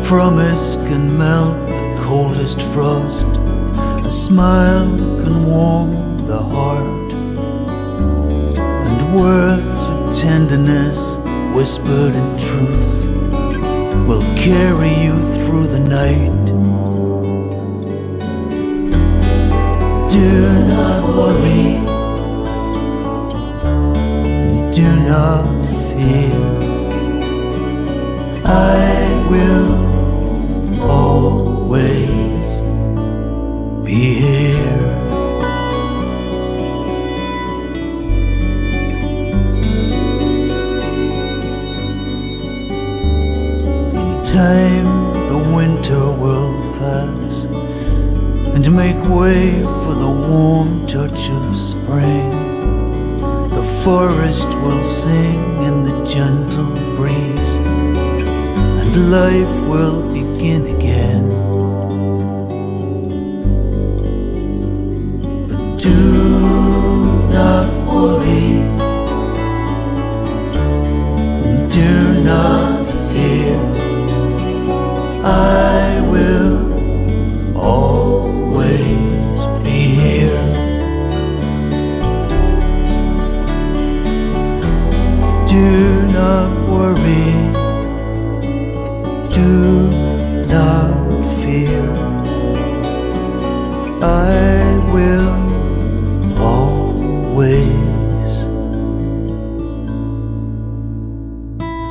promise can melt the coldest frost. A smile can warm the heart, and words of tenderness whispered in truth will carry you through the night. Do not worry, do not fear. I will always be here. In time the winter will pass and make way for the warm touch of spring. The forest will sing in the gentle breeze, and life will begin again. But do not worry, do not fear. I will always be here. Do not worry, do not fear. I will always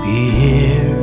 be here.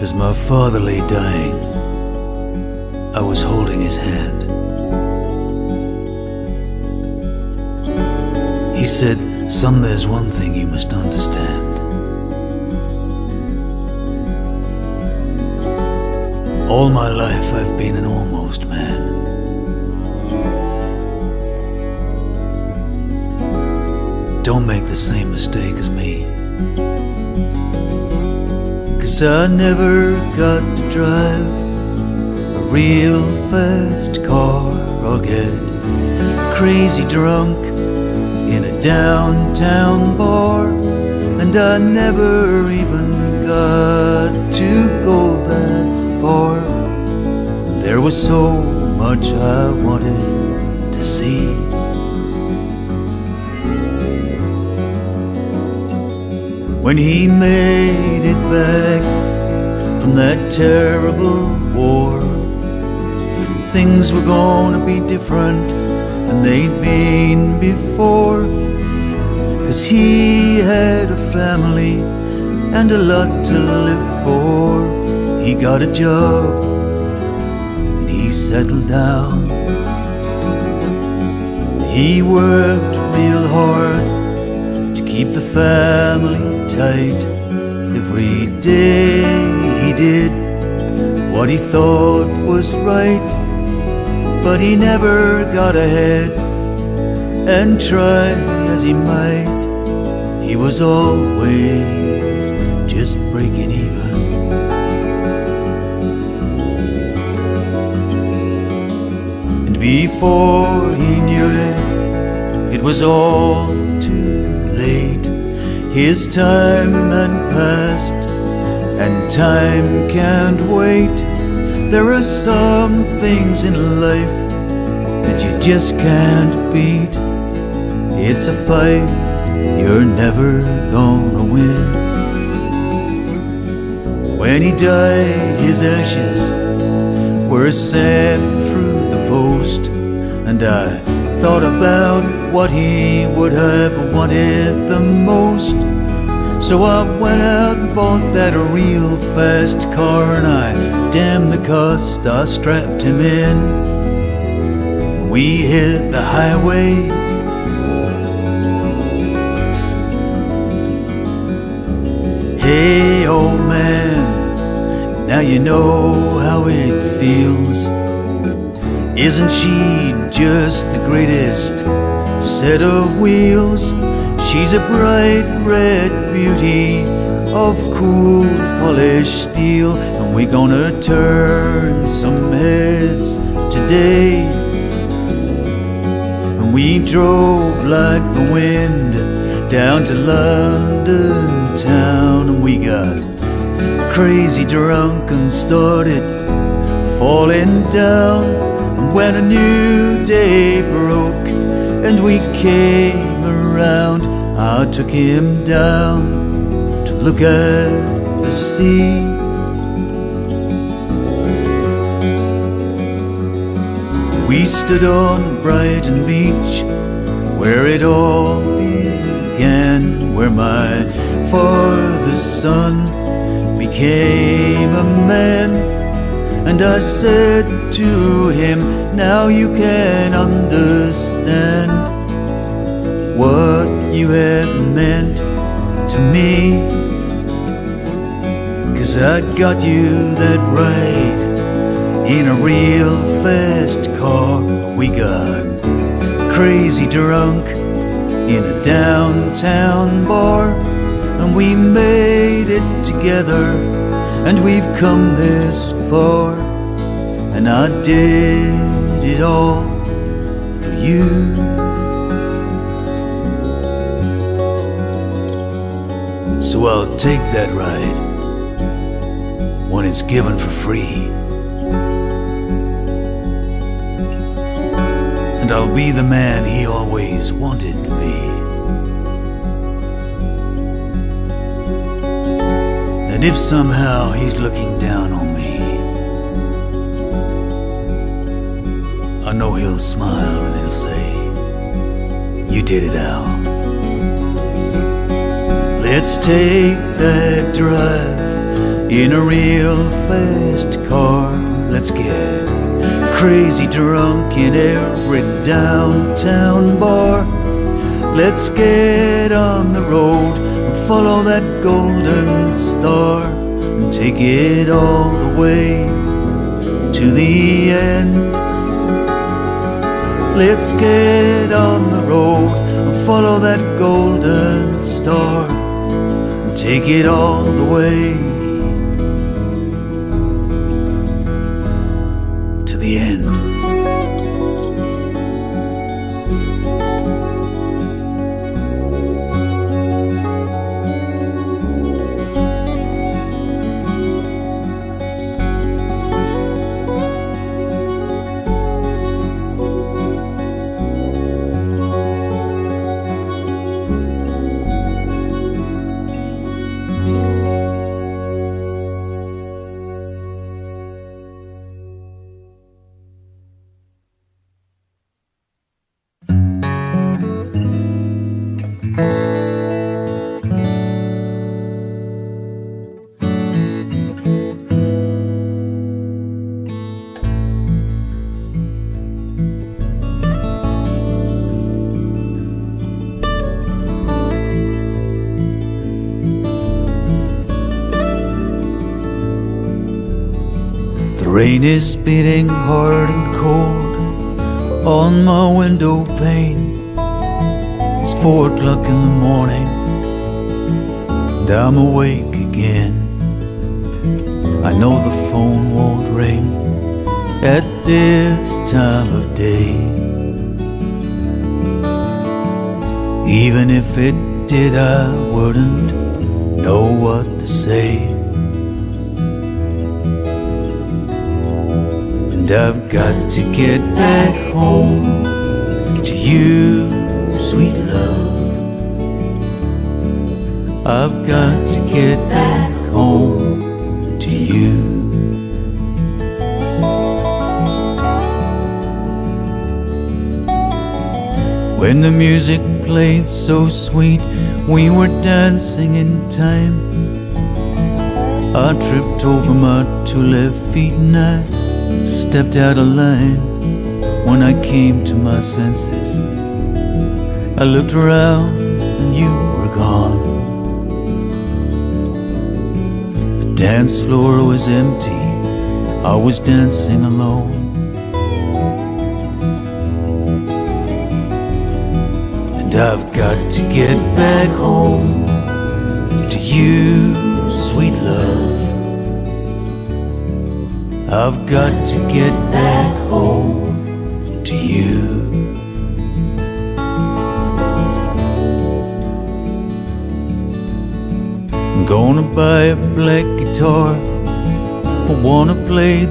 As my father lay dying, I was holding his hand. He said, "Son, there's one thing you must understand. All my life I've been an almost man. Don't make the same mistake as me. 'Cause I never got to drive a real fast car or get crazy drunk in a downtown bar. And I never even got to go that far. There was so much I wanted to see. When he made it back from that terrible war, things were gonna be different than they'd been before. 'Cause he had a family and a lot to live for. He got a job and he settled down. He worked real hard to keep the family tight. Every day he did what he thought was right, but he never got ahead, and try as he might, he was always just breaking even. And before he knew it, it was all too late. His time had passed, and time can't wait. There are some things in life that you just can't beat. It's a fight you're never gonna win. When he died, his ashes were sent through post, and I thought about what he would have wanted the most. So I went out and bought that real fast car, and I damned the cost, I strapped him in. We hit the highway. Hey old man, now you know how it feels. Isn't she just the greatest set of wheels? She's a bright red beauty of cool polished steel, and we're gonna turn some heads today. And we drove like the wind down to London town, and we got crazy drunk and started falling down. And when a new day broke and we came around, I took him down to look at the sea. We stood on Brighton Beach, where it all began, where my father's son became a man. And I said to him, now you can understand what you have meant to me, 'cause I got you that ride in a real fast car. We got crazy drunk in a downtown bar, and we made it together, and we've come this far. And I did it all for you. So I'll take that ride when it's given for free, and I'll be the man he always wanted to be. And if somehow he's looking down on me, I know he'll smile and he'll say, you did it, Al. Let's take that drive in a real fast car. Let's get crazy drunk in every downtown bar. Let's get on the road and follow that golden star, and take it all the way to the end. Let's get on the road and follow that golden star, and take it all the way to the end. Rain is beating hard and cold on my window pane. It's 4 o'clock in the morning and I'm awake again. I know the phone won't ring at this time of day. Even if it did, I wouldn't know what to say. And I've got to get back home to you, sweet love. I've got to get back home to you. When the music played so sweet, we were dancing in time. I tripped over my 2 left feet and I stepped out of line. When I came to my senses, I looked around and you were gone. The dance floor was empty, I was dancing alone. And I've got to get back home to you, sweet love. I've got to get back home to you. I'm gonna buy a black guitar, I wanna play.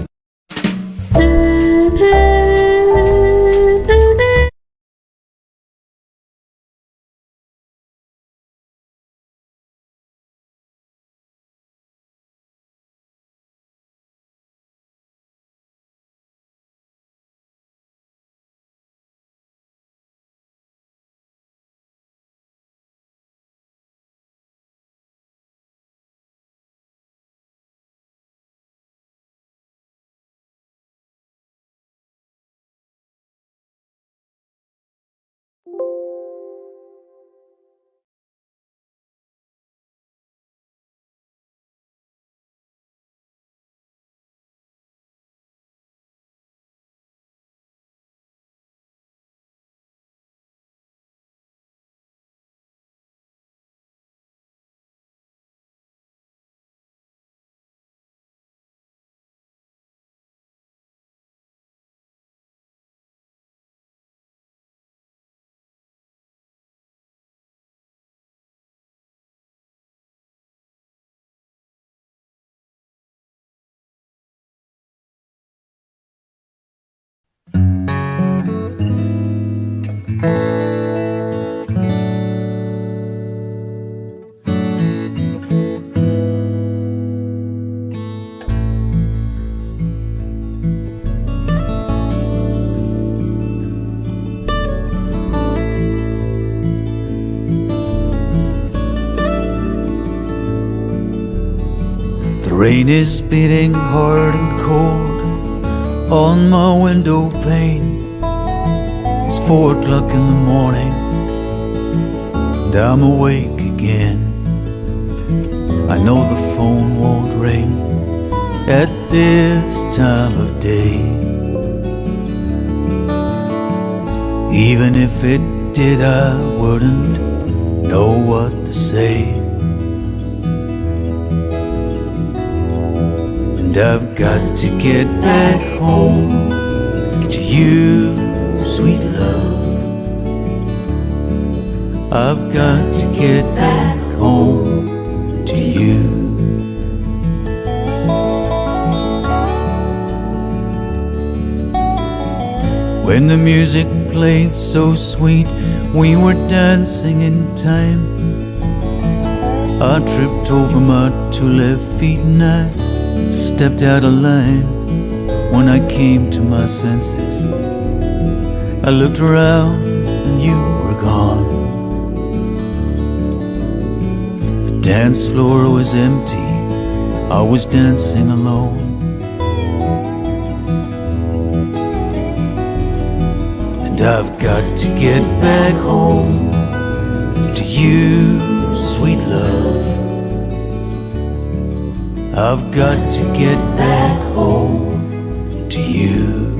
The rain is beating hard and cold on my window pane. It's 4 o'clock in the morning and I'm awake again. I know the phone won't ring at this time of day. Even if it did, I wouldn't know what to say. And I've got to get back home to you, sweet love. I've got to get back home to you. When the music played so sweet, we were dancing in time. I tripped over my 2 left feet and I stepped out of line. When I came to my senses, I looked around and you were gone. The dance floor was empty, I was dancing alone. And I've got to get back home to you, sweet love. I've got to get back home to you.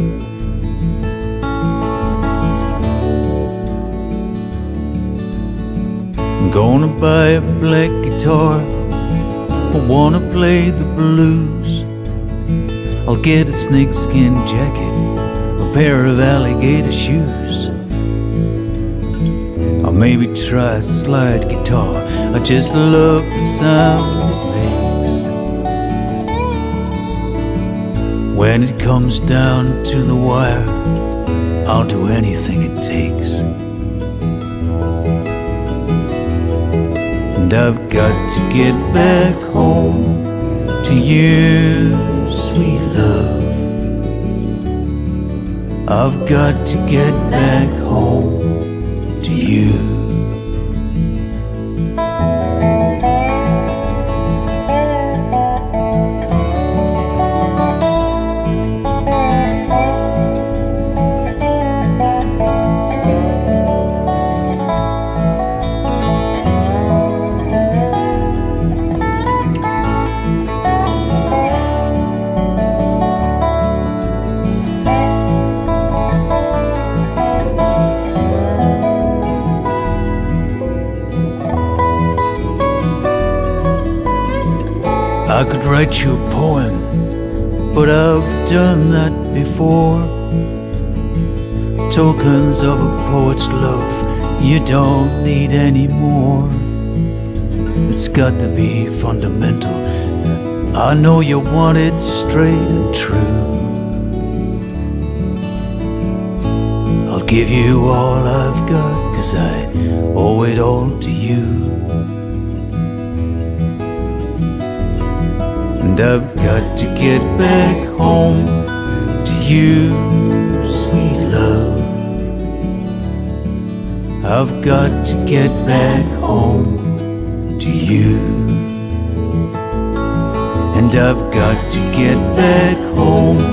I'm gonna buy a black guitar, I wanna play the blues. I'll get a snakeskin jacket, a pair of alligator shoes. I'll maybe try a slide guitar, I just love the sound it makes. When it comes down to the wire, I'll do anything it takes. And I've got to get back home to you, sweet love. I've got to get back home you. I could write you a poem, but I've done that before. Tokens of a poet's love, you don't need any more. It's got to be fundamental. I know you want it straight and true. I'll give you all I've got, 'cause I owe it all to you. And I've got to get back home to you, sweet love. I've got to get back home to you. And I've got to get back home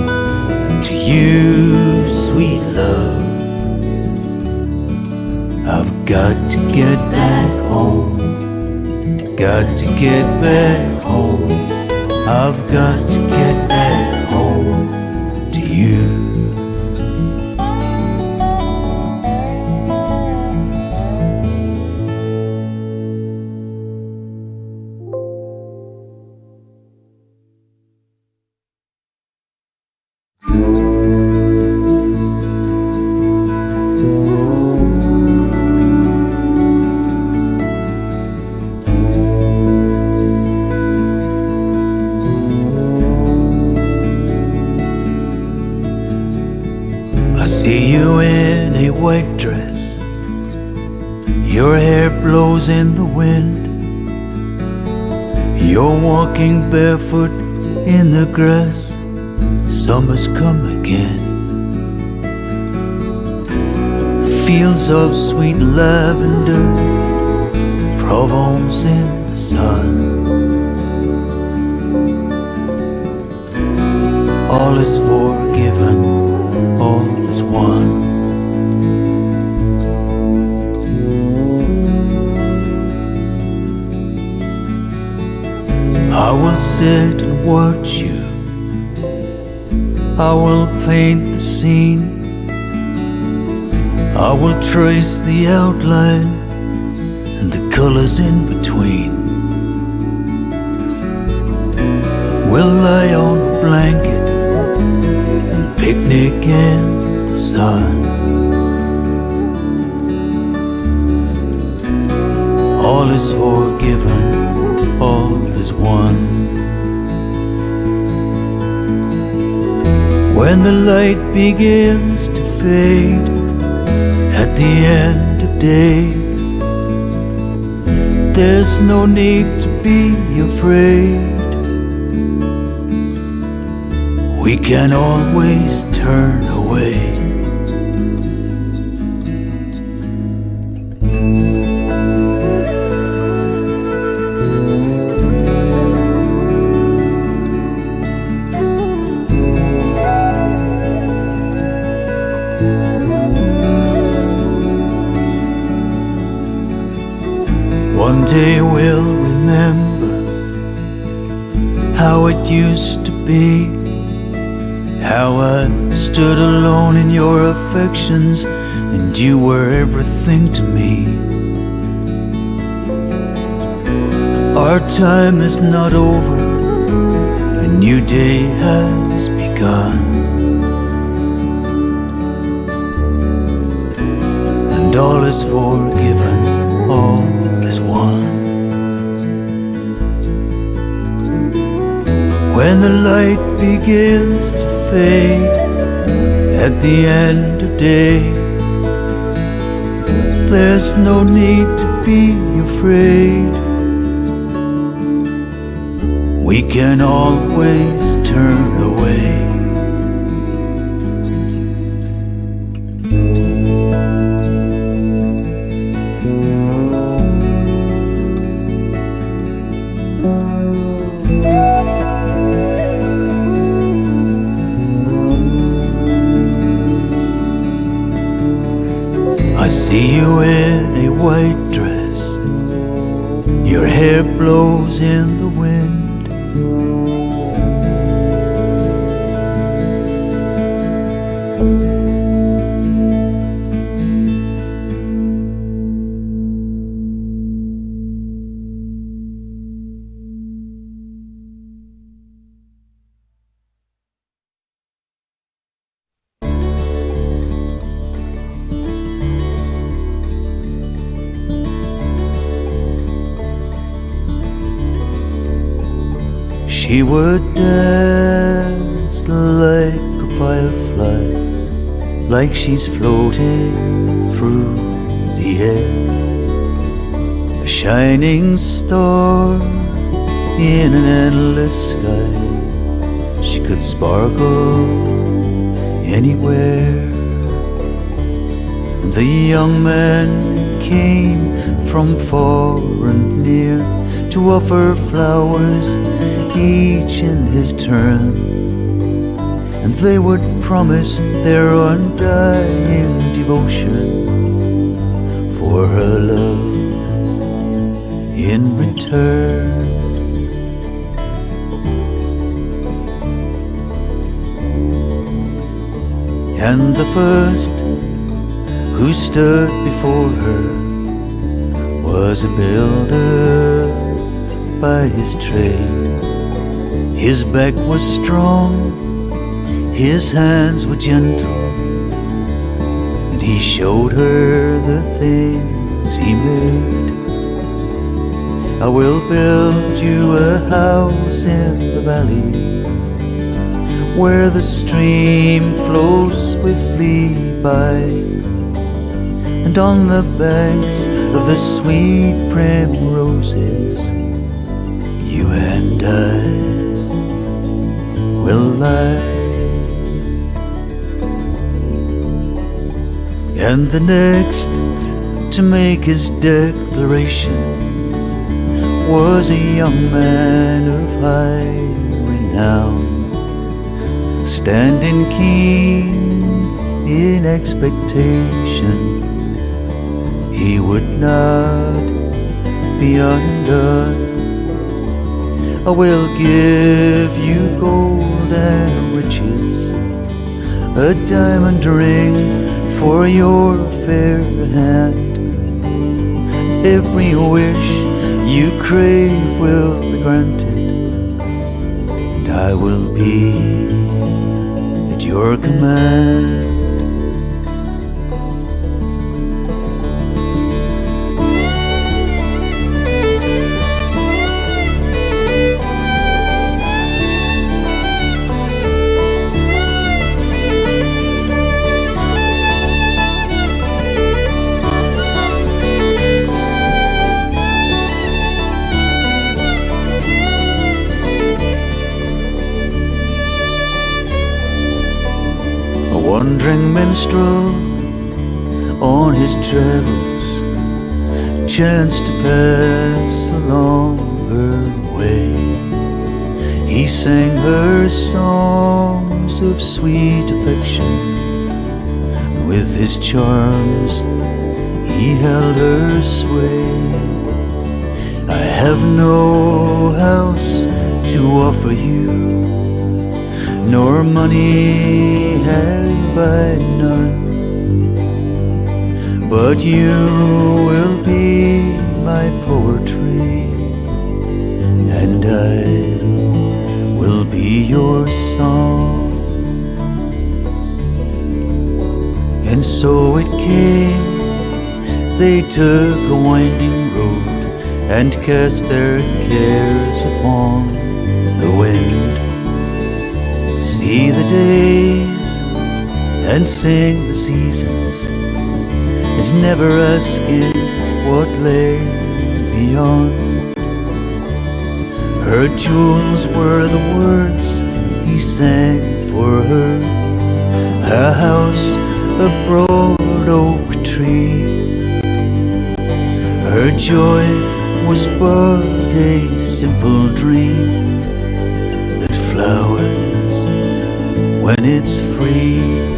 to you, sweet love. I've got to get back home. Got to get back home. I've got to get back home to you. See you in a white dress, your hair blows in the wind. You're walking barefoot in the grass, summer's come again. Fields of sweet lavender, Provence in the sun. All is forgiven, all is one. I will sit and watch you. I will paint the scene. I will trace the outline and the colors in between. We'll lie on a blanket and picnic in the sun. All is forgiven, all is one. When the light begins to fade at the end of day, there's no need to be afraid. We can always turn away. One day we'll remember how it used to be, how I stood alone in your affections and you were everything to me. Our time is not over, a new day has begun. And all is forgiven, all is one. When the light begins to fade at the end of day, there's no need to be afraid. We can always turn away. See you in a white dress, your hair blows in the wind. She would dance like a firefly, like she's floating through the air, a shining star in an endless sky. She could sparkle anywhere. And the young man came from far and near to offer flowers, each in his turn, and they would promise their undying devotion for her love in return. And the first who stood before her was a builder by his trade. His back was strong, his hands were gentle, and he showed her the things he made. I will build you a house in the valley, where the stream flows swiftly by, and on the banks of the sweet primroses, you and I will lie. And the next to make his declaration was a young man of high renown, standing keen in expectation. He would not be undone. I will give you gold and riches, a diamond ring for your fair hand. Every wish you crave will be granted, and I will be at your command. Wandering minstrel on his travels chanced to pass along her way. He sang her songs of sweet affection, with his charms he held her sway. I have no house to offer you, nor money have I none, but you will be my poetry, and I will be your song. And so it came, they took a winding road and cast their cares upon the wind, see the days and sing the seasons, and never asking what lay beyond. Her jewels were the words he sang for her, a house, a broad oak tree. Her joy was but a simple dream that flowers when it's free.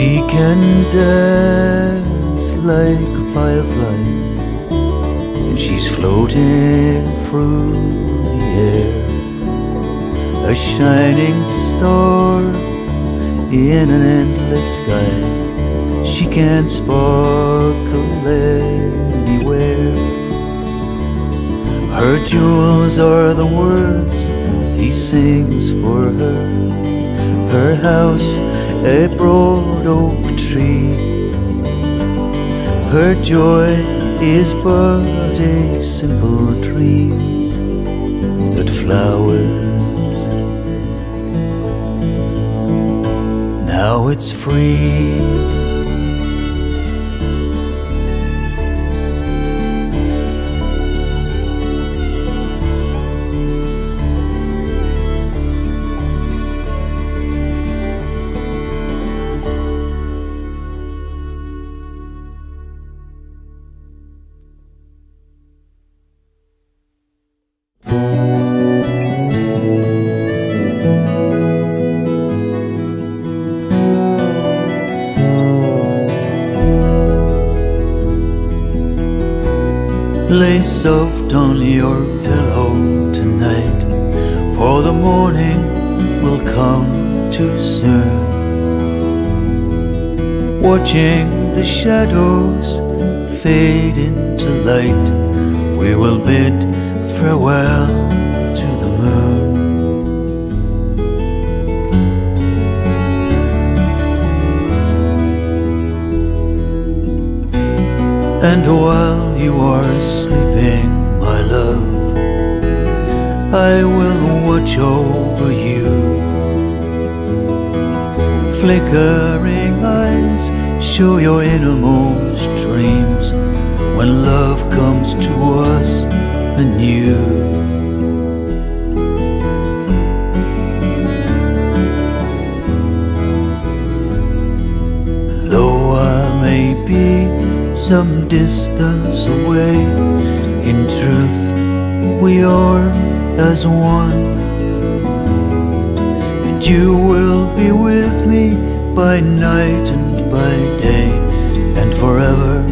She can dance like a firefly, and she's floating through the air, a shining star in an endless sky. She can sparkle anywhere. Her jewels are the words he sings for her. Her house a broad oak tree. Her joy is but a simple dream that flowers. Now it's free. Lay soft on your pillow tonight, for the morning will come too soon. Watching the shadows fade into light, we will bid farewell to the moon. And while you are sleeping, my love, I will watch over you. Flickering eyes show your innermost dreams when love comes to us anew. Though I may be some distance away, in truth we are as one. And you will be with me by night and by day, and forever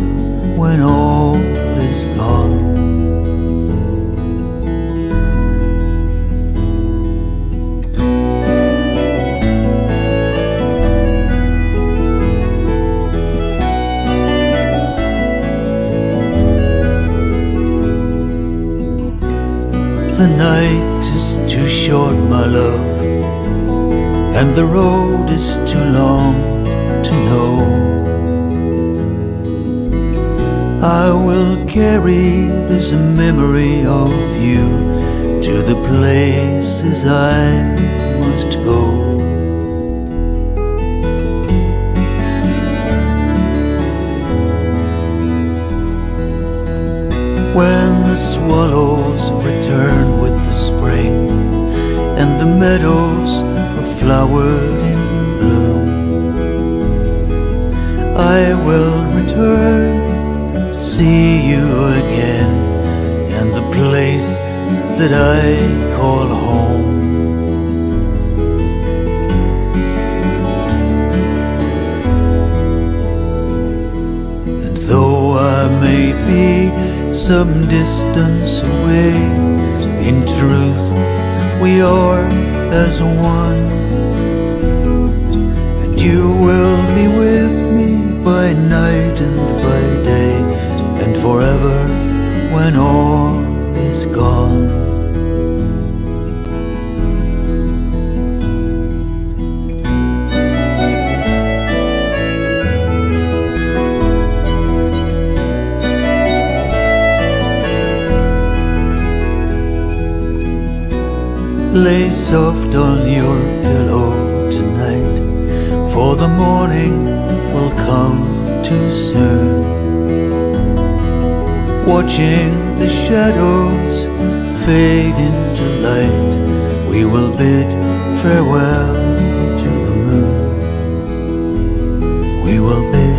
when all is gone. The night is too short, my love, and the road is too long to know. I will carry this memory of you to the places I must go. When the swallows return with the spring, and the meadows are flowered in bloom, I will return to see you again, and the place that I call home. And though I may be some distance away, in truth we are as one. And you will be with me by night and by day, and forever when all is gone. Lay soft on your pillow tonight, for the morning will come too soon. Watching the shadows fade into light, we will bid farewell to the moon. We will bid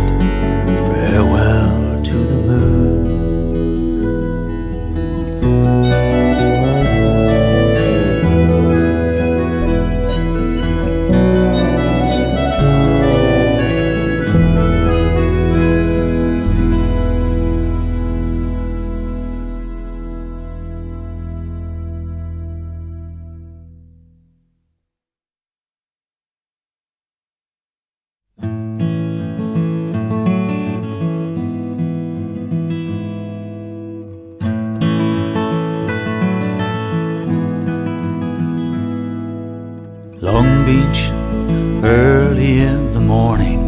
farewell to the moon. Beach early in the morning.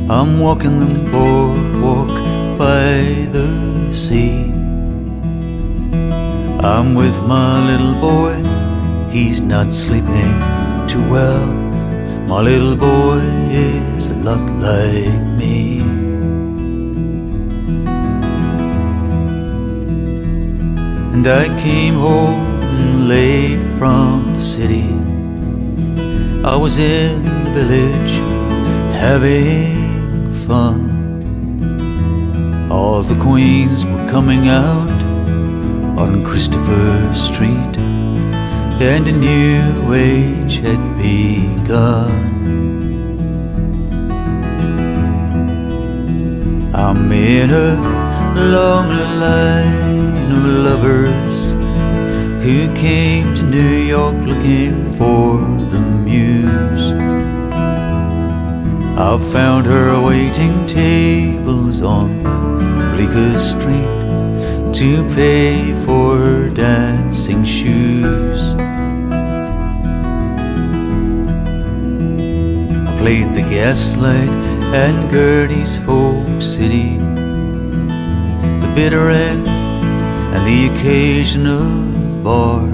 I'm walking the boardwalk by the sea. I'm with my little boy, he's not sleeping too well. My little boy is a lot like me. And I came home late from the city. I was in the village having fun. All the queens were coming out on Christopher Street, and a new age had begun. I'm in a long line of lovers who came to New York looking for the muse. I found her waiting tables on Bleecker Street to pay for her dancing shoes. I played the Gaslight and Gertie's Folk City, the Bitter End and the occasional bar.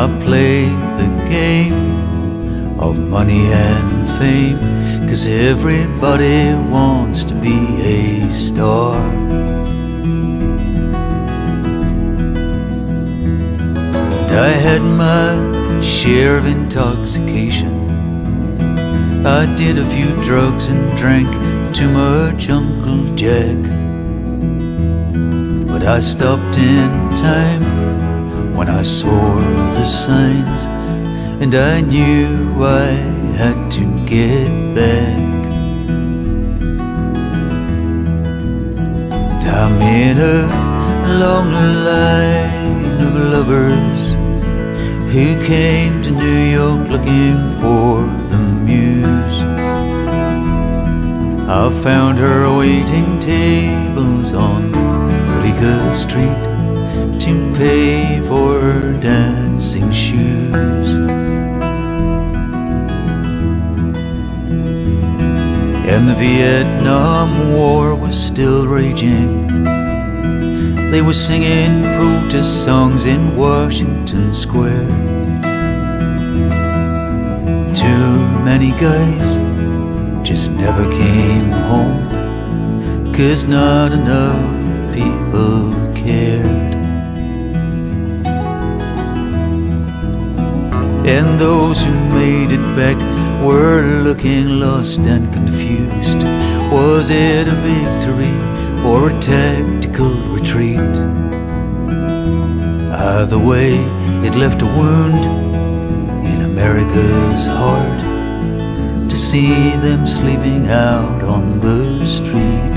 I played the game of money and fame, 'cause everybody wants to be a star. And I had my share of intoxication. I did a few drugs and drank too much Uncle Jack. But I stopped in time when I saw the signs, and I knew I had to get back. And I'm in a long line of lovers who came to New York looking for the muse. I found her waiting tables on Bleecker Street to pay for her dancing shoes. And the Vietnam War was still raging. They were singing protest songs in Washington Square. Too many guys just never came home, 'cause not enough people cared. And those who made it back were looking lost and confused. Was it a victory or a tactical retreat? Either way, it left a wound in America's heart to see them sleeping out on the street.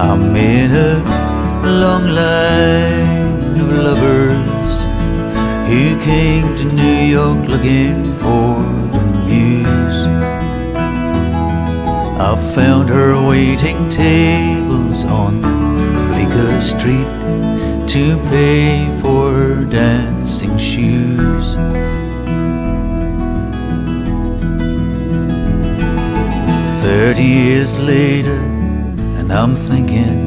I'm in a long line of lovers who came to New York looking for the muse. I found her waiting tables on Bleecker Street to pay for her dancing shoes. 30 years later, and I'm thinking,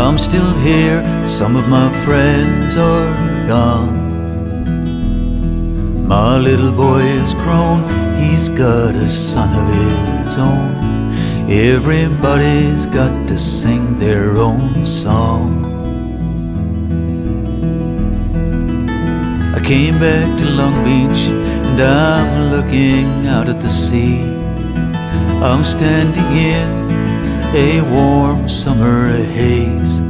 I'm still here, some of my friends are gone. My little boy is grown, he's got a son of his own. Everybody's got to sing their own song. I came back to Long Beach and I'm looking out at the sea. I'm standing in a warm summer haze.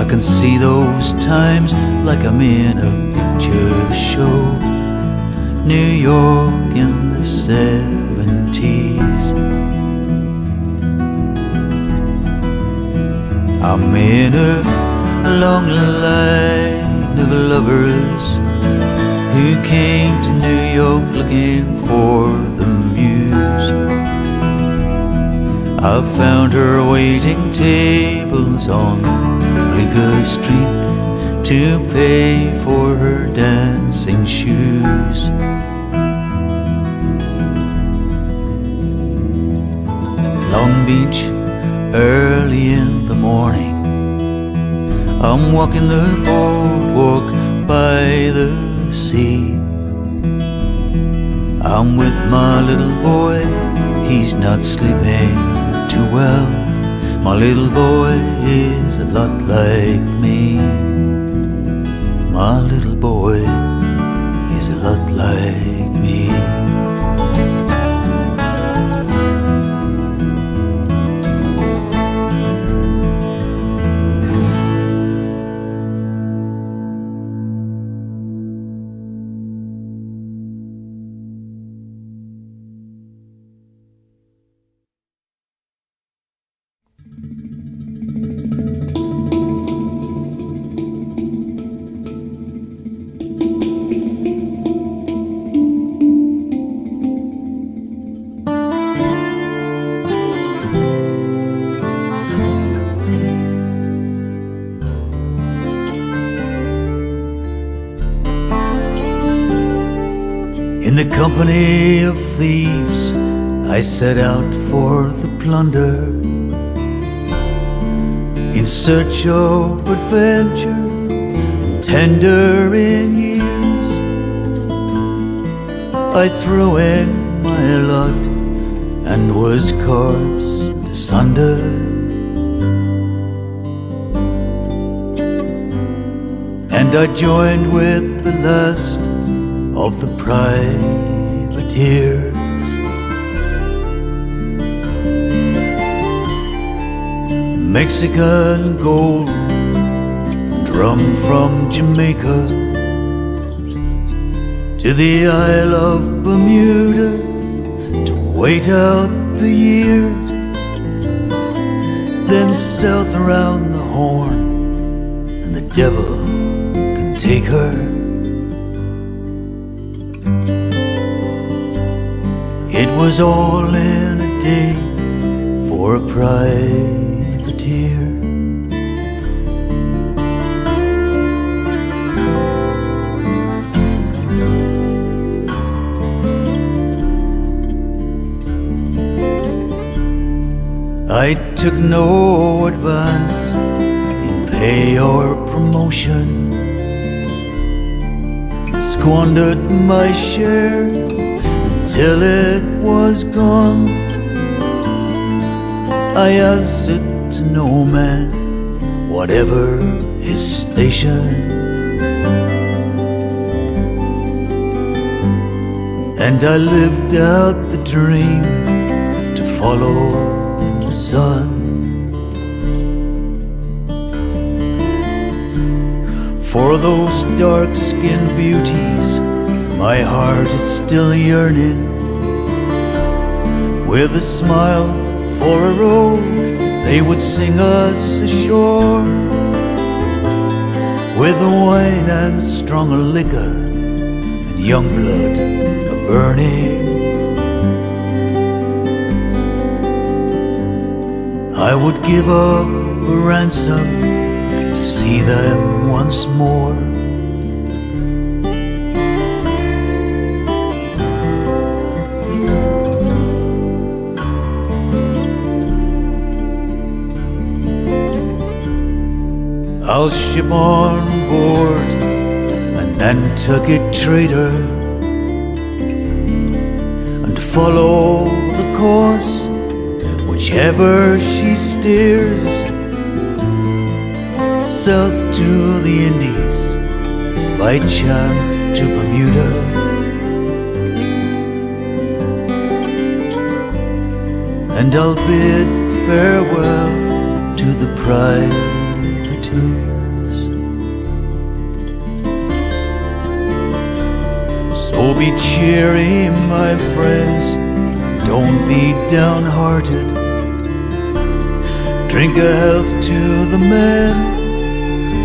I can see those times like I'm in a picture show. New York in the 70s. I'm in a long line of lovers who came to New York looking for the muse. I found her waiting tables on Bleecker Street to pay for her dancing shoes. Long Beach, early in the morning, I'm walking the boardwalk by the sea. I'm with my little boy, he's not sleeping too well. My little boy is a lot like me. My little boy is a lot like me. In the company of thieves, I set out for the plunder, in search of adventure, tender in years. I threw in my lot and was cast asunder. And I joined with the last of the privateers. Mexican gold and rum from Jamaica to the Isle of Bermuda to wait out the year, then south around the Horn, and the devil can take her. It was all in a day for a privateer. I took no advance in pay or promotion, squandered my share till it was gone. I answered to no man, whatever his station, and I lived out the dream to follow the sun. For those dark-skinned beauties, my heart is still yearning. With a smile for a road, they would sing us ashore. With wine and stronger liquor and young blood a-burning, I would give up a ransom to see them once more. I'll ship on board a Nantucket trader and follow the course whichever she steers, south to the Indies, by chance to Bermuda. And I'll bid farewell to the privateers. So be cheery, my friends, don't be downhearted. Drink a health to the man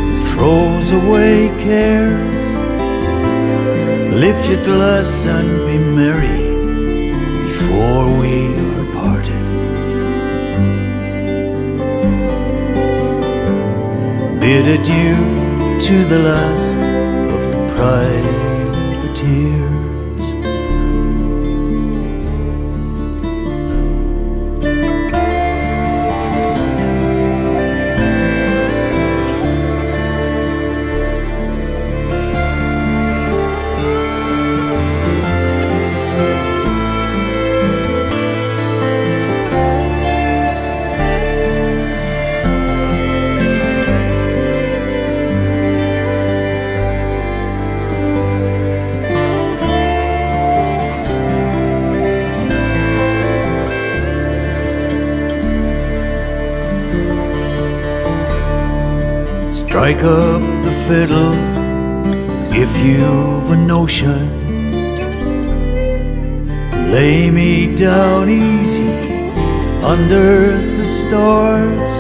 who throws away cares. Lift your glass and be merry before we are parted. bid adieu to the last of the privateers. Strike up the fiddle if you've a notion. Lay me down easy under the stars.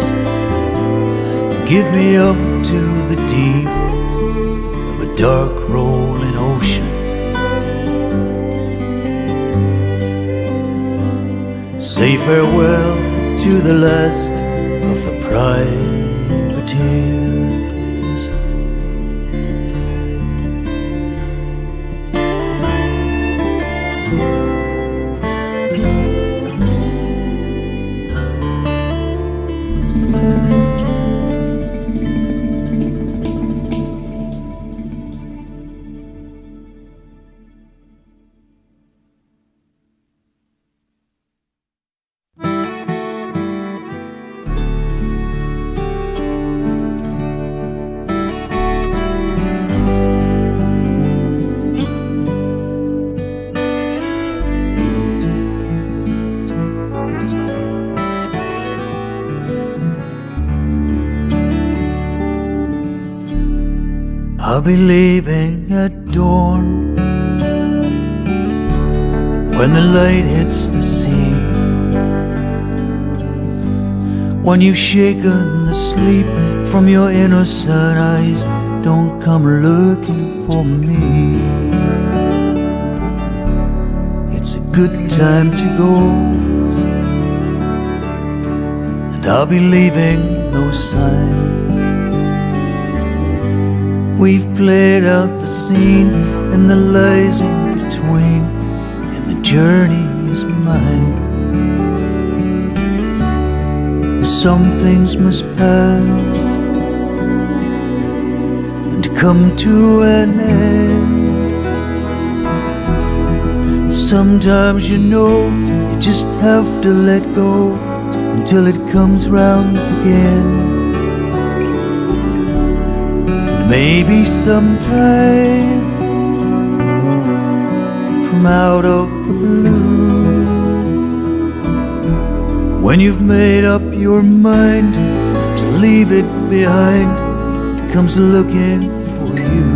Give me up to the deep of a dark rolling ocean. Say farewell to the last of the privateers. I'll be leaving at dawn when the light hits the sea. When you've shaken the sleep from your innocent eyes, don't come looking for me. It's a good time to go, and I'll be leaving no sign. We've played out the scene and the lies in between, and the journey is mine. Some things must pass and come to an end. Sometimes you know you just have to let go until it comes round again. Maybe sometime from out of the blue, when you've made up your mind to leave it behind, it comes looking for you.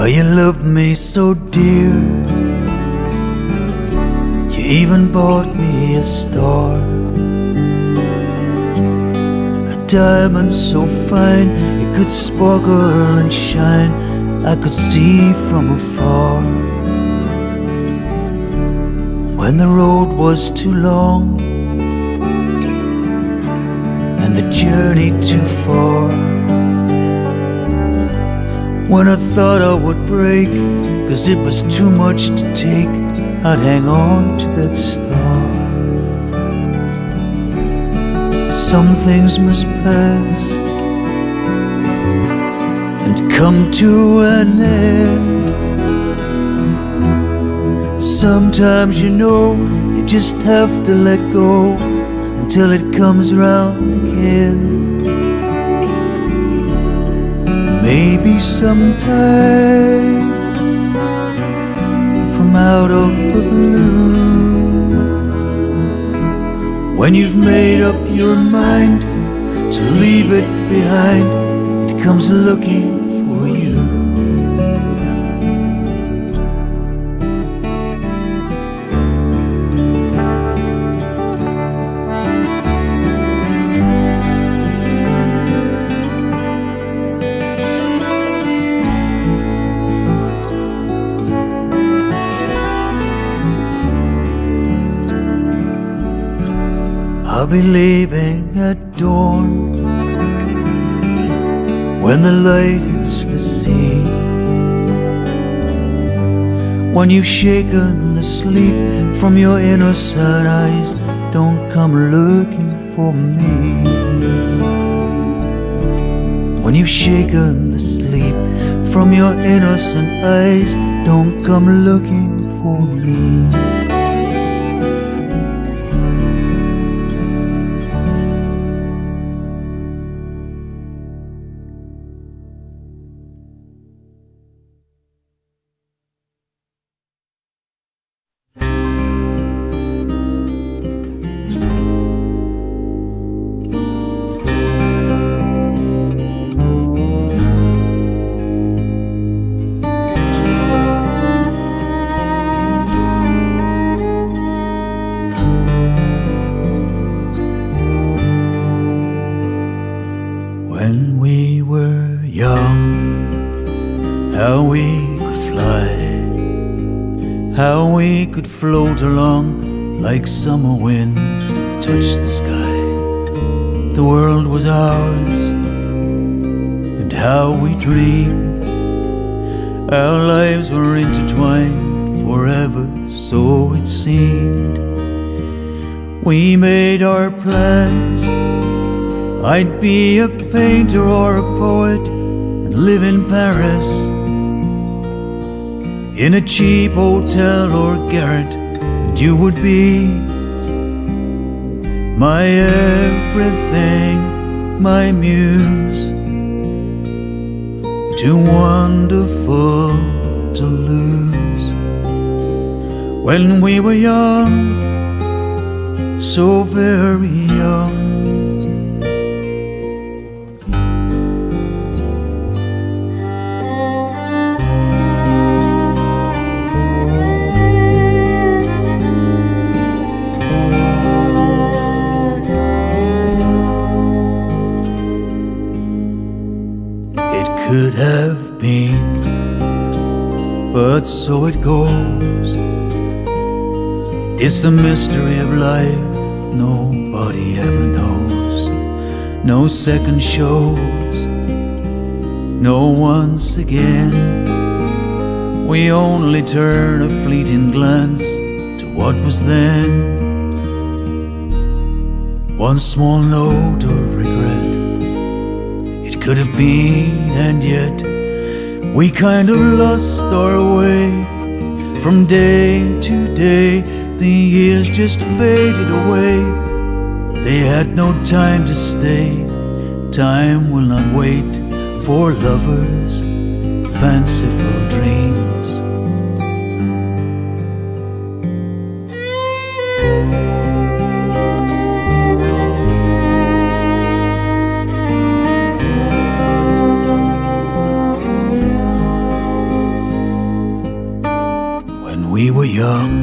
You loved me so dear, you even bought me a star, a diamond so fine it could sparkle and shine, I could see from afar. When the road was too long and the journey too far, when I thought I would break, 'cause it was too much to take, I'd hang on to that star. Some things must pass and come to an end. Sometimes you know you just have to let go until it comes round again. Maybe sometime from out of the blue, when you've made up your mind to leave it behind, it comes looking for you. I'll be leaving at dawn, when the light hits the sea. When you've shaken the sleep from your innocent eyes, don't come looking for me. When you've shaken the sleep from your innocent eyes, don't come looking for me. When we were young, how we could fly, how we could float along like summer winds that touch the sky. The world was ours, and how we dreamed. Our lives were intertwined forever, so it seemed. We made our plans. I'd be a painter or a poet and live in Paris, in a cheap hotel or garret, and you would be my everything, my muse, too wonderful to lose. When we were young, so very young, could have been, but so it goes. It's the mystery of life, nobody ever knows. No second shows, no once again. We only turn a fleeting glance to what was then. One small note of regret, could have been, and yet we kind of lost our way. From day to day, the years just faded away. They had no time to stay. Time will not wait for lovers' fanciful dreams. We were young,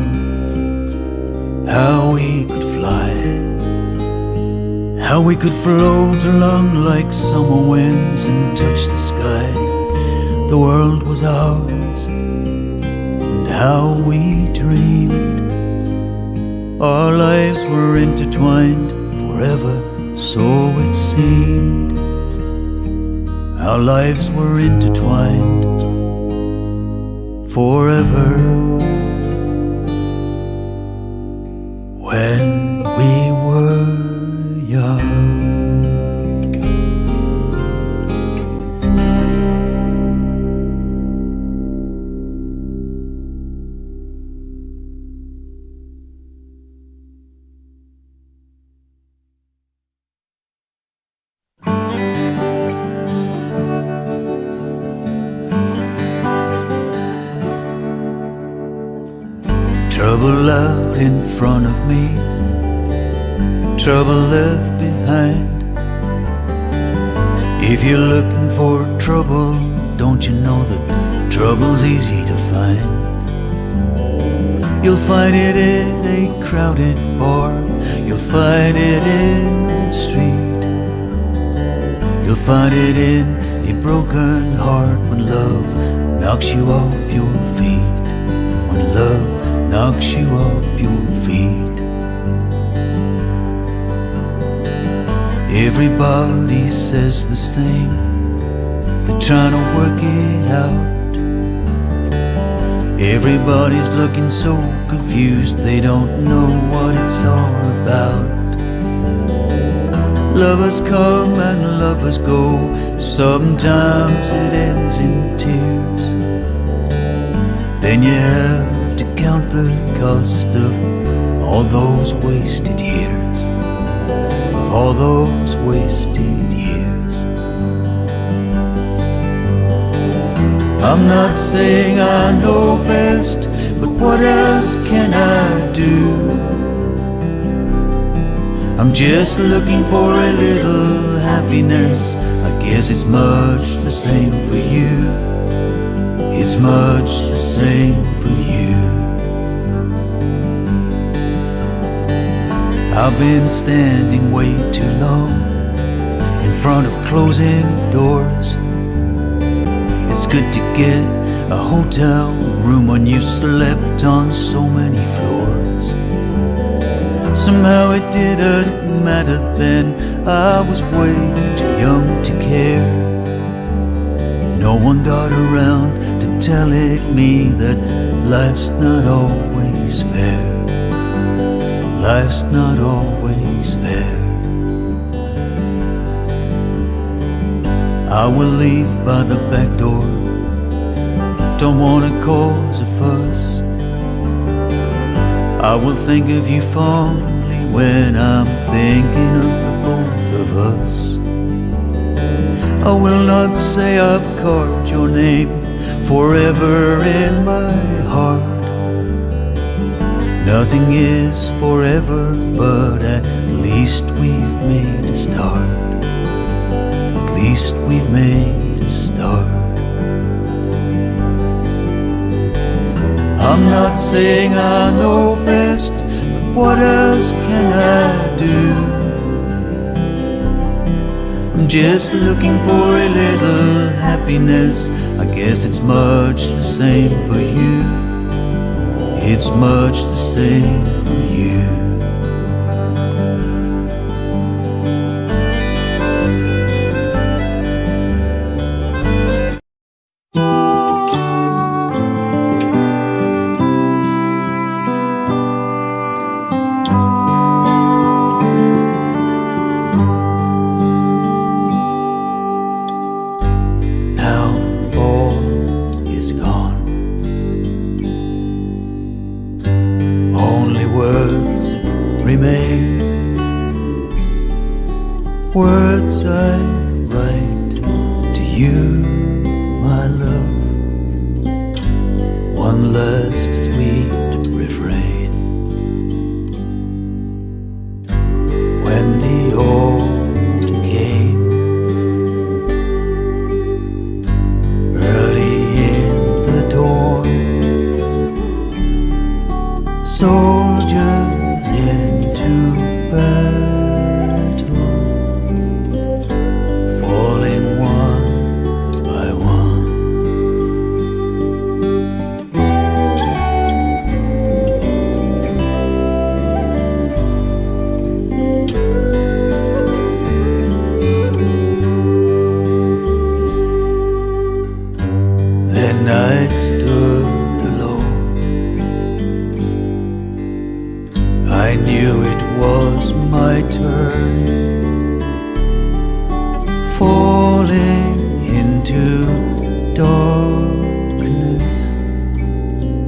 how we could fly, how we could float along like summer winds and touch the sky. The world was ours, and how we dreamed. Our lives were intertwined forever, so it seemed. Our lives were intertwined forever. When we were young. Trouble out in front of me, trouble left behind. If you're looking for trouble, don't you know that trouble's easy to find? You'll find it in a crowded bar, you'll find it in the street, you'll find it in a broken heart when love knocks you off your feet, when love knocks you off your feet. Everybody says the same. They're trying to work it out. Everybody's looking so confused, they don't know what it's all about. Lovers come and lovers go, sometimes it ends in tears. Then you have to count the cost of all those wasted years, of all those wasted years. I'm not saying I know best, but what else can I do? I'm just looking for a little happiness. I guess it's much the same for you. It's much the same for you. I've been standing way too long in front of closing doors. It's good to get a hotel room when you've slept on so many floors. Somehow it didn't matter then, I was way too young to care. No one got around to telling me that life's not always fair. Life's not always fair. I will leave by the back door. Don't wanna cause a fuss. I will think of you fondly when I'm thinking of the both of us. I will not say I've carved your name forever in my heart. Nothing is forever, but at least we've made a start. At least we've made a start. I'm not saying I know best, but what else can I do? I'm just looking for a little happiness. I guess it's much the same for you. It's much the same for you. Words remain, words I write to you, my love. One last sweet refrain. When the autumn came, early in the dawn, soldiers into battle, falling one by one. Then I stood alone. I knew it was my turn, falling into dark.